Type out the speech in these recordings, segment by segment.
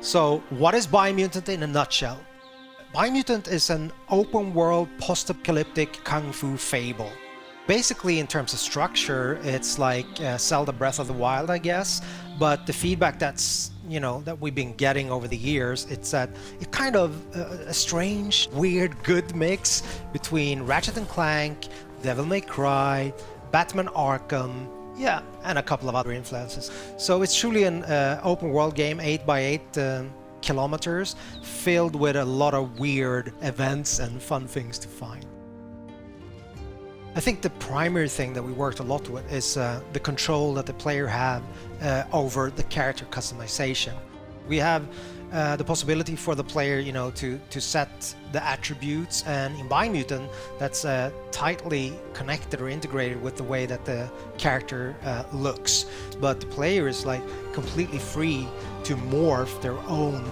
So, what is Biomutant in a nutshell? Biomutant is an open-world post-apocalyptic kung fu fable. Basically, in terms of structure, it's like Zelda Breath of the Wild, I guess. But the feedback that we've been getting over the years, it's that it's kind of a strange, weird, good mix between Ratchet and Clank, Devil May Cry, Batman Arkham, yeah, and a couple of other influences. So it's truly an open world game, 8x8 kilometers, filled with a lot of weird events and fun things to find. I think the primary thing that we worked a lot with is the control that the player have over the character customization. We have the possibility for the player, to set the attributes, and in Biomutant, that's tightly connected or integrated with the way that the character looks. But the player is like completely free to morph their own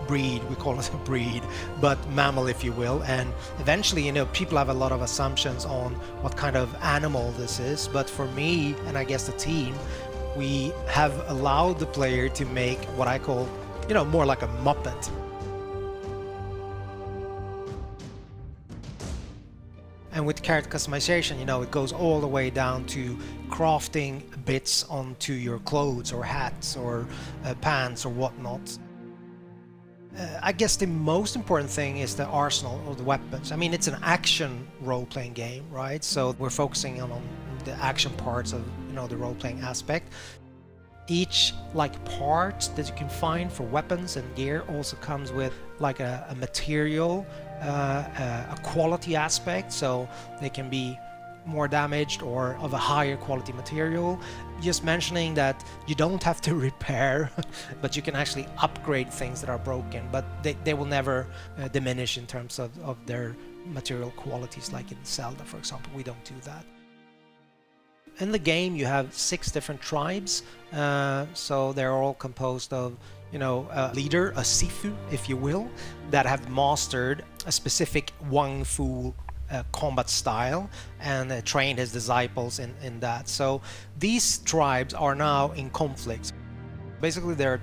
breed, we call it a breed, but mammal, if you will. And eventually, people have a lot of assumptions on what kind of animal this is. But for me, and I guess the team, we have allowed the player to make what I call, more like a Muppet. And with character customization, it goes all the way down to crafting bits onto your clothes or hats or pants or whatnot. I guess the most important thing is the arsenal or the weapons. I mean, it's an action role-playing game, right? So we're focusing on the action parts of, the role-playing aspect. Each part that you can find for weapons and gear also comes with like a material, a quality aspect, so they can be more damaged or of a higher quality material. Just mentioning that you don't have to repair, but you can actually upgrade things that are broken, but they will never diminish in terms of their material qualities, like in Zelda, for example. We don't do that. In the game, you have 6 different tribes, so they're all composed of, a leader, a Sifu, if you will, that have mastered a specific Wang Fu combat style and trained his disciples in that. So these tribes are now in conflict. Basically, there are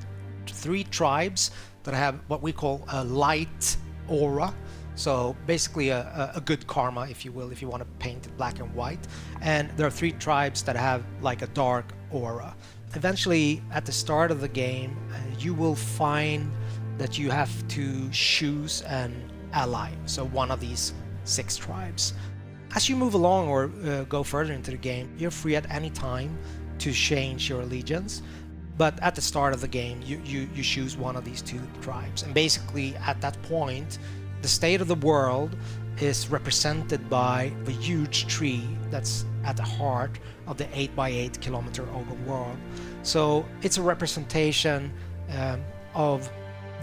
3 tribes that have what we call a light aura. So basically a good karma, if you will, if you want to paint it black and white. And there are 3 tribes that have like a dark aura. Eventually, at the start of the game, you will find that you have to choose an ally, so one of these 6 tribes. As you move along or go further into the game, you're free at any time to change your allegiance. But at the start of the game, you choose one of these 2 tribes. And basically, at that point, the state of the world is represented by a huge tree that's at the heart of the 8x8 kilometer open world. So it's a representation of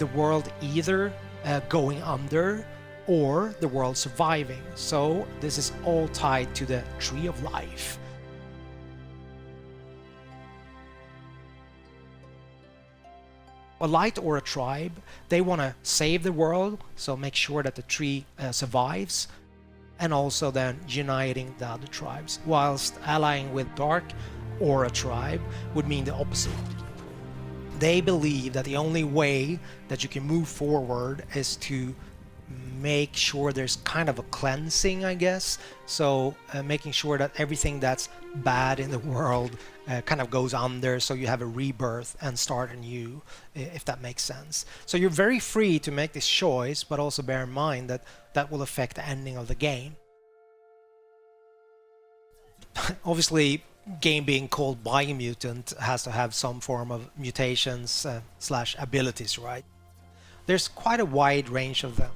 the world either going under or the world surviving. So this is all tied to the tree of life. A light or a tribe, they want to save the world, so make sure that the tree survives, and also then uniting the other tribes, whilst allying with dark or a tribe would mean the opposite. They believe that the only way that you can move forward is to make sure there's kind of a cleansing, I guess. So making sure that everything that's bad in the world kind of goes under, so you have a rebirth and start anew, if that makes sense. So you're very free to make this choice, but also bear in mind that that will affect the ending of the game. Obviously, game being called Biomutant has to have some form of mutations slash abilities, right? There's quite a wide range of them.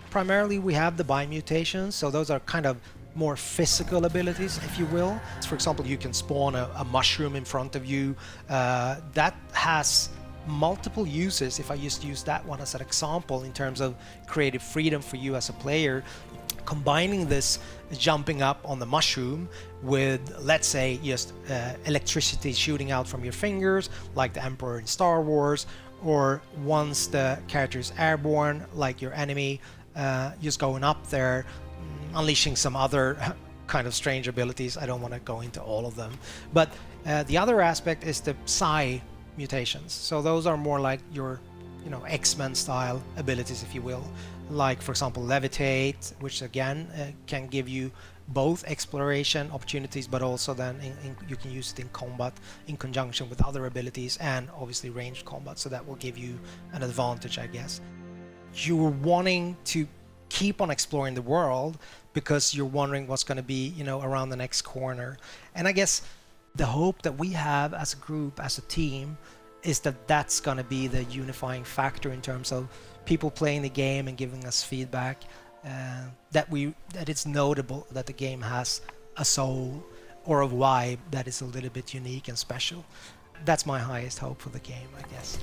Primarily, we have the biomutations, so those are kind of more physical abilities, if you will. For example, you can spawn a mushroom in front of you. That has multiple uses, if I just use that one as an example, in terms of creative freedom for you as a player. Combining this jumping up on the mushroom with, let's say, just electricity shooting out from your fingers, like the Emperor in Star Wars, or once the character is airborne, like your enemy, just going up there, unleashing some other kind of strange abilities. I don't want to go into all of them. But the other aspect is the psi mutations. So those are more like your, X-Men style abilities, if you will. Like, for example, levitate, which again can give you both exploration opportunities, but also then you can use it in combat in conjunction with other abilities, and obviously ranged combat. So that will give you an advantage, I guess. You're wanting to keep on exploring the world because you're wondering what's going to be, around the next corner. And I guess the hope that we have as a group, as a team, is that that's going to be the unifying factor in terms of people playing the game and giving us feedback, that it's notable that the game has a soul or a vibe that is a little bit unique and special. That's my highest hope for the game, I guess.